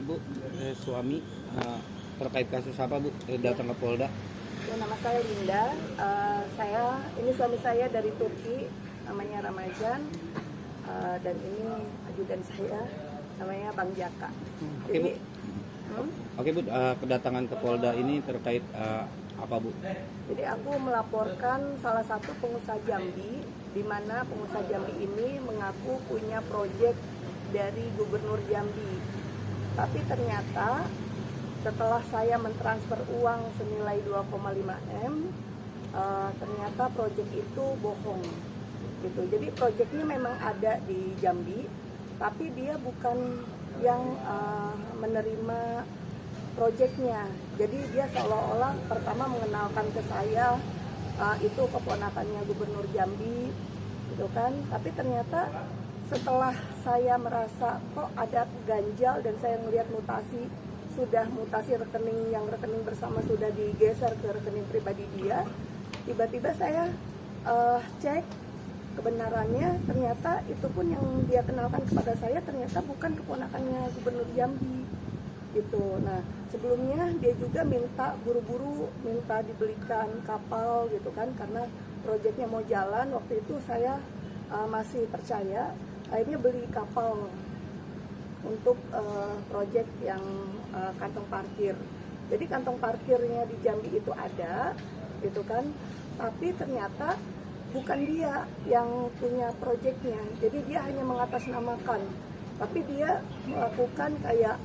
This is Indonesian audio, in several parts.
Ibu suami terkait kasus apa Bu datang ke Polda? Ya, nama saya Linda. Ini suami saya dari Turki, namanya Ramadan, dan ini ajudan saya, namanya Bang Jaka. Oke Bu. Oke Bu, kedatangan ke Polda ini terkait apa Bu? Jadi aku melaporkan salah satu pengusaha Jambi, di mana pengusaha Jambi ini mengaku punya proyek dari Gubernur Jambi. Tapi ternyata setelah saya mentransfer uang senilai 2,5 M, ternyata proyek itu bohong. Gitu. Jadi proyeknya memang ada di Jambi, tapi dia bukan yang menerima proyeknya. Jadi dia seolah-olah pertama mengenalkan ke saya itu keponakannya Gubernur Jambi, gitu kan. Tapi ternyata setelah saya merasa kok ada ganjal dan saya melihat mutasi rekening, yang rekening bersama sudah digeser ke rekening pribadi dia, tiba-tiba saya cek kebenarannya, ternyata itu pun yang dia kenalkan kepada saya ternyata bukan keponakannya Gubernur Jambi gitu. Nah, sebelumnya dia juga buru-buru minta dibelikan kapal gitu kan, karena proyeknya mau jalan. Waktu itu saya masih percaya, akhirnya beli kapal untuk proyek yang kantong parkir. Jadi kantong parkirnya di Jambi itu ada gitu kan, tapi ternyata bukan dia yang punya proyeknya. Jadi dia hanya mengatasnamakan, tapi dia melakukan kayak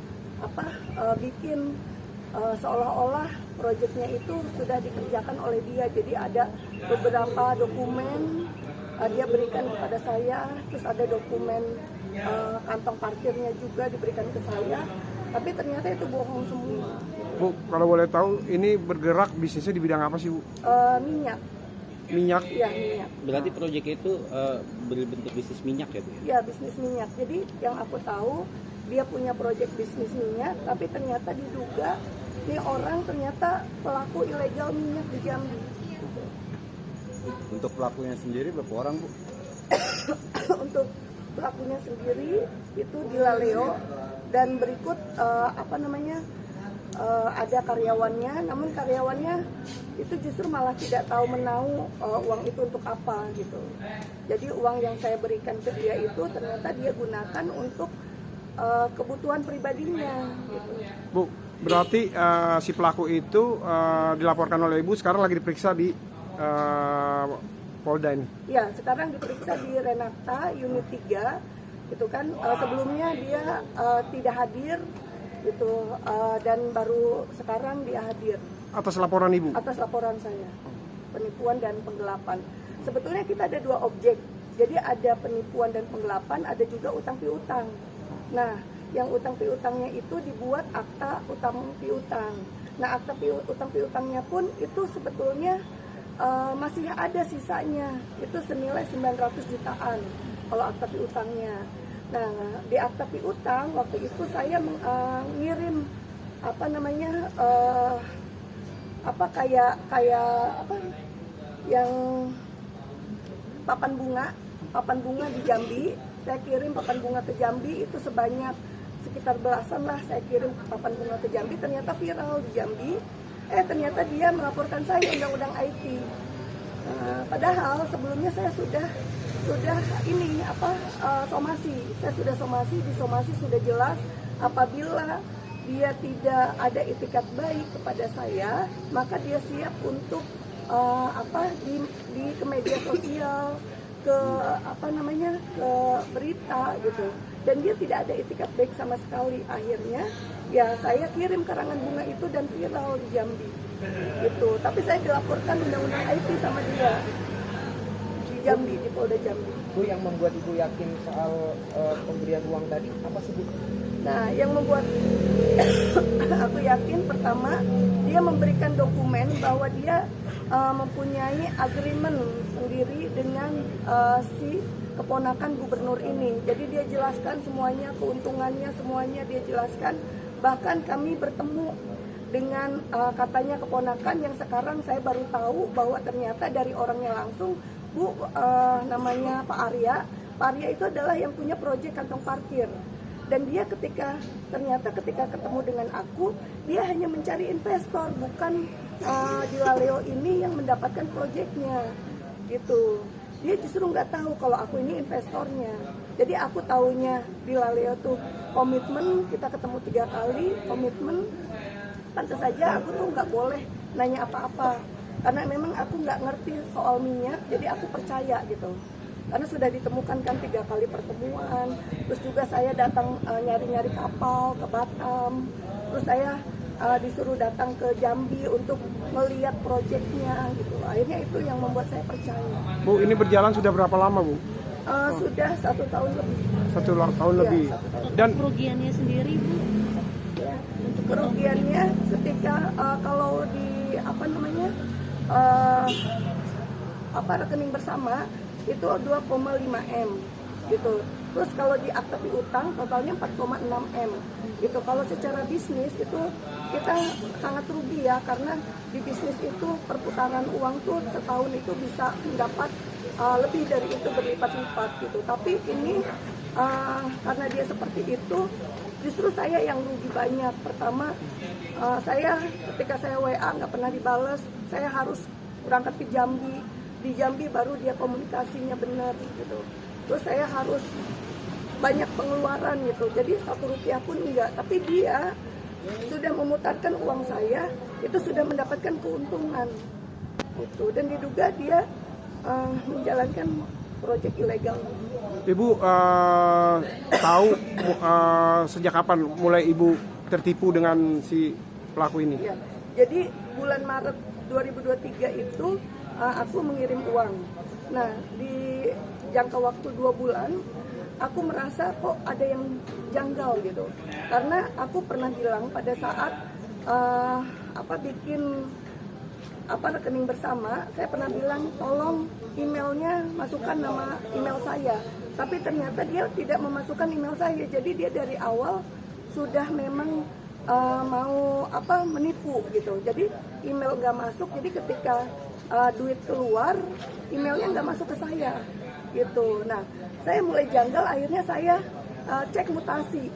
bikin seolah-olah proyeknya itu sudah dikerjakan oleh dia. Jadi ada beberapa dokumen dia berikan kepada saya, terus ada dokumen kantong parkirnya juga diberikan ke saya, tapi ternyata itu bohong semua. Bu, kalau boleh tahu ini bergerak bisnisnya di bidang apa sih Bu? Minyak. Minyak? Iya, minyak. Berarti proyek itu berbentuk bisnis minyak ya Bu? Ya, bisnis minyak. Jadi yang aku tahu dia punya proyek bisnis minyak, tapi ternyata diduga ini orang ternyata pelaku ilegal minyak di Jambi. Untuk pelakunya sendiri berapa orang Bu? Untuk pelakunya sendiri itu di Laleo, dan berikut ada karyawannya, namun karyawannya itu justru malah tidak tahu menahu uang itu untuk apa gitu. Jadi uang yang saya berikan ke dia itu ternyata dia gunakan untuk kebutuhan pribadinya gitu. Bu, berarti si pelaku itu dilaporkan oleh Ibu, sekarang lagi diperiksa di Polda ini? Ya, sekarang diperiksa di Renata unit 3 gitu kan. Sebelumnya dia tidak hadir gitu, dan baru sekarang dia hadir. Atas laporan Ibu? Atas laporan saya, penipuan dan penggelapan. Sebetulnya kita ada dua objek, jadi ada penipuan dan penggelapan, ada juga utang piutang. Nah, yang utang piutangnya itu dibuat akta utang piutang. Nah, akta utang piutangnya pun itu sebetulnya masih ada sisanya, itu senilai 900 jutaan kalau akta piutangnya. Nah, di akta piutang waktu itu saya ngirim yang papan bunga di Jambi. Saya kirim papan bunga ke Jambi itu sebanyak sekitar belasan lah, saya kirim papan bunga ke Jambi, ternyata viral di Jambi. Ternyata dia melaporkan saya undang-undang IT. Padahal sebelumnya saya sudah somasi. Saya sudah somasi, di somasi sudah jelas apabila dia tidak ada itikat baik kepada saya, maka dia siap untuk ke media sosial, ke berita gitu. Dan dia tidak ada itikat baik sama sekali. Akhirnya ya saya kirim karangan bunga itu dan viral di Jambi gitu. Tapi saya dilaporkan undang-undang IT sama dia di Jambi, di Polda Jambi. Bu, yang membuat Ibu yakin soal pemberian uang tadi apa sih Bu? Nah, yang membuat aku yakin, pertama dia memberikan dokumen bahwa dia mempunyai agreement sendiri dengan si keponakan gubernur ini. Jadi dia jelaskan semuanya, keuntungannya semuanya dia jelaskan. Bahkan kami bertemu dengan katanya keponakan yang sekarang saya baru tahu bahwa ternyata dari orangnya langsung, Bu, namanya Pak Arya. Pak Arya itu adalah yang punya proyek kantong parkir. Dan dia ternyata ketika ketemu dengan aku, dia hanya mencari investor, bukan Dilaleo ini yang mendapatkan proyeknya gitu. Dia justru nggak tahu kalau aku ini investornya. Jadi aku taunya Dilaleo tuh komitmen, kita ketemu 3 kali, komitmen. Pantas saja aku tuh nggak boleh nanya apa-apa, karena memang aku nggak ngerti soal minyak, jadi aku percaya gitu. Karena sudah ditemukan kan 3 kali pertemuan, terus juga saya datang nyari-nyari kapal ke Batam, terus saya disuruh datang ke Jambi untuk melihat proyeknya gitu. Akhirnya itu yang membuat saya percaya. Bu, ini berjalan sudah berapa lama, Bu? Sudah 1 tahun lebih. 1 tahun Iya, lebih. 1 tahun. Dan Kerugiannya sendiri, Bu? Ya, kerugiannya ketika kalau di rekening bersama itu 2,5 M gitu. Terus kalau di akta piutang totalnya 4,6 M gitu. Kalau secara bisnis itu kita sangat rugi ya, karena di bisnis itu perputaran uang tuh setahun itu bisa mendapat lebih dari itu, berlipat-lipat gitu. Tapi ini karena dia seperti itu, justru saya yang rugi banyak. Pertama, saya ketika saya WA nggak pernah dibales, saya harus berangkat ke Jambi. Di Jambi baru dia komunikasinya benar gitu. Terus saya harus banyak pengeluaran gitu. Jadi 1 rupiah pun enggak. Tapi dia sudah memutarkan uang saya, itu sudah mendapatkan keuntungan. Gitu. Dan diduga dia menjalankan proyek ilegal. Ibu tahu sejak kapan mulai Ibu tertipu dengan si pelaku ini? Ya. Jadi bulan Maret 2023 itu aku mengirim uang. Nah, di jangka waktu 2 bulan, aku merasa kok ada yang janggal gitu. Karena aku pernah bilang pada saat bikin rekening bersama, saya pernah bilang tolong emailnya masukkan nama email saya. Tapi ternyata dia tidak memasukkan email saya. Jadi dia dari awal sudah memang mau menipu gitu. Jadi email nggak masuk. Jadi ketika duit keluar, emailnya nggak masuk ke saya gitu. Nah, saya mulai janggal, akhirnya saya cek mutasi.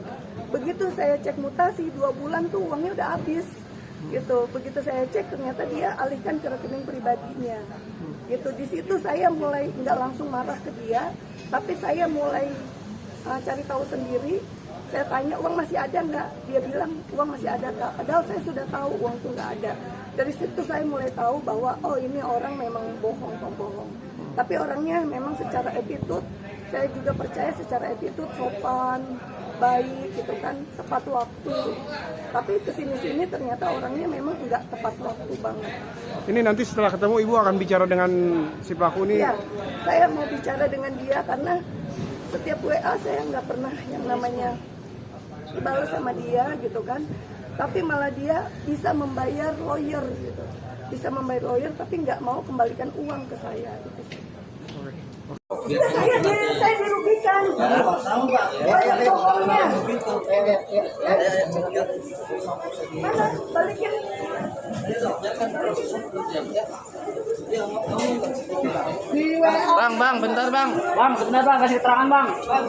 Begitu saya cek mutasi 2 bulan tuh uangnya udah habis gitu. Begitu saya cek ternyata dia alihkan ke rekening pribadinya gitu. Di situ saya mulai nggak langsung marah ke dia, tapi saya mulai cari tahu sendiri. Saya tanya uang masih ada nggak? Dia bilang uang masih ada Kak. Padahal saya sudah tahu uang itu nggak ada. Dari situ saya mulai tahu bahwa oh ini orang memang bohong. Tapi orangnya memang secara attitude, saya juga percaya secara attitude sopan, baik gitu kan, tepat waktu. Tapi kesini-sini ternyata orangnya memang nggak tepat waktu banget. Ini nanti setelah ketemu Ibu akan bicara dengan si pelaku ini? Iya, saya mau bicara dengan dia karena setiap WA saya nggak pernah yang namanya dibalas sama dia gitu kan. Tapi malah dia bisa membayar lawyer gitu. Bisa membayar lawyer tapi nggak mau kembalikan uang ke saya gitu. Saya dirugikan. Banyak pokoknya. Mana balikin. Bang, bentar bang. Bang, sebentar bang, kasih keterangan bang. Bang,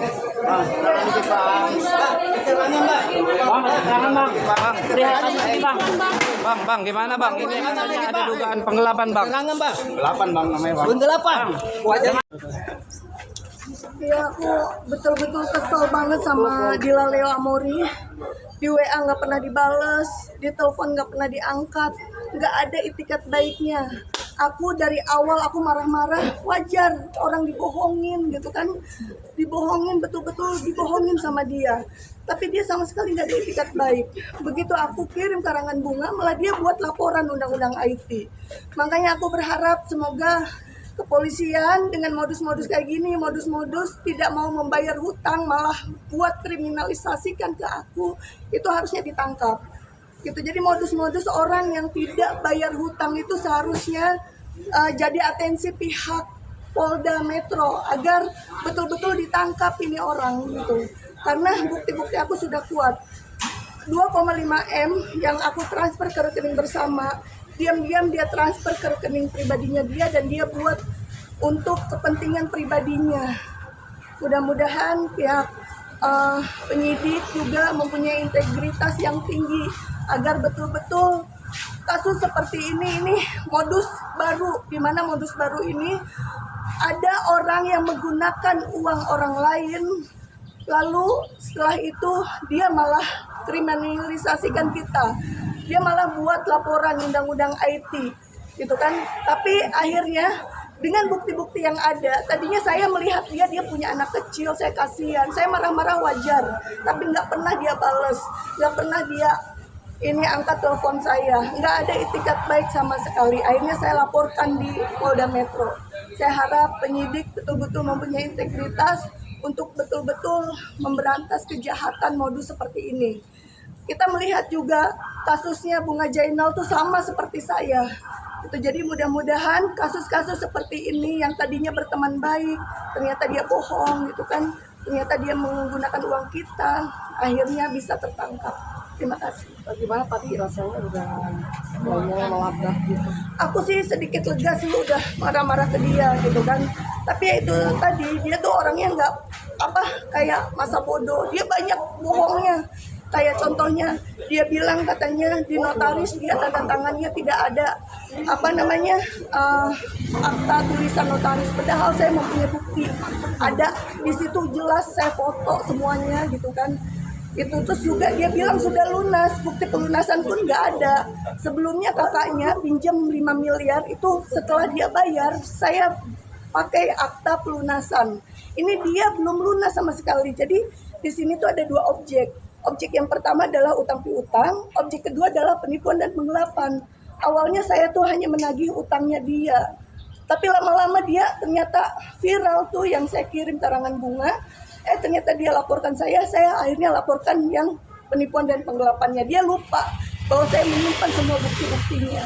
kasih keterangan bang. Bang, gimana bang? Ini katanya ada dugaan penggelapan bang. Gelapan bang namanya bang. Ya aku betul-betul kesel banget sama Dilaleo Amori. Di WA nggak pernah dibales, di telepon nggak pernah diangkat, nggak ada itikat baiknya. Aku dari awal aku marah-marah, wajar orang dibohongin gitu kan, dibohongin betul-betul dibohongin sama dia. Tapi dia sama sekali nggak ada itikat baik. Begitu aku kirim karangan bunga, malah dia buat laporan undang-undang IT. Makanya aku berharap semoga kepolisian dengan modus-modus kayak gini, modus-modus tidak mau membayar hutang, malah buat kriminalisasikan ke aku, itu harusnya ditangkap. Gitu. Jadi modus-modus orang yang tidak bayar hutang itu seharusnya jadi atensi pihak Polda Metro agar betul-betul ditangkap ini orang gitu. Karena bukti-bukti aku sudah kuat. 2,5 M yang aku transfer ke rekening bersama, diam-diam dia transfer ke rekening pribadinya dia dan dia buat untuk kepentingan pribadinya. Mudah-mudahan pihak penyidik juga mempunyai integritas yang tinggi agar betul-betul kasus seperti ini modus baru, di mana modus baru ini ada orang yang menggunakan uang orang lain, lalu setelah itu dia malah kriminalisasikan kita, dia malah buat laporan undang-undang IT gitu kan. Tapi akhirnya dengan bukti-bukti yang ada, tadinya saya melihat dia punya anak kecil, saya kasihan, saya marah-marah wajar, tapi nggak pernah dia bales, nggak pernah dia ini angkat telepon saya, nggak ada itikat baik sama sekali. Akhirnya saya laporkan di Polda Metro. Saya harap penyidik betul-betul mempunyai integritas untuk betul-betul memberantas kejahatan modus seperti ini. Kita melihat juga kasusnya Bunga Jainal tuh sama seperti saya. Itu jadi mudah-mudahan kasus-kasus seperti ini yang tadinya berteman baik, ternyata dia bohong gitu kan, ternyata dia menggunakan uang kita, akhirnya bisa tertangkap. Terima kasih. Bagaimana Pak rasanya udah mulai melabrak gitu? Aku sih sedikit lega sih udah marah-marah ke dia gitu kan. Tapi ya itu tadi, dia tuh orangnya nggak kayak masa bodoh. Dia banyak bohongnya. Kayak contohnya dia bilang katanya di notaris dia tanda tangannya tidak ada akta tulisan notaris. Padahal saya mempunyai bukti. Ada di situ jelas saya foto semuanya gitu kan. Itu terus juga dia bilang sudah lunas, bukti pelunasan pun nggak ada. Sebelumnya kakaknya pinjam 5 miliar itu setelah dia bayar saya pakai akta pelunasan. Ini dia belum lunas sama sekali. Jadi di sini tuh ada 2 objek. Objek yang pertama adalah utang piutang, objek kedua adalah penipuan dan penggelapan. Awalnya saya tuh hanya menagih utangnya dia. Tapi lama-lama dia ternyata viral tuh yang saya kirim karangan bunga. Ternyata dia laporkan saya akhirnya laporkan yang penipuan dan penggelapannya. Dia lupa bahwa saya menyimpan semua bukti-buktinya.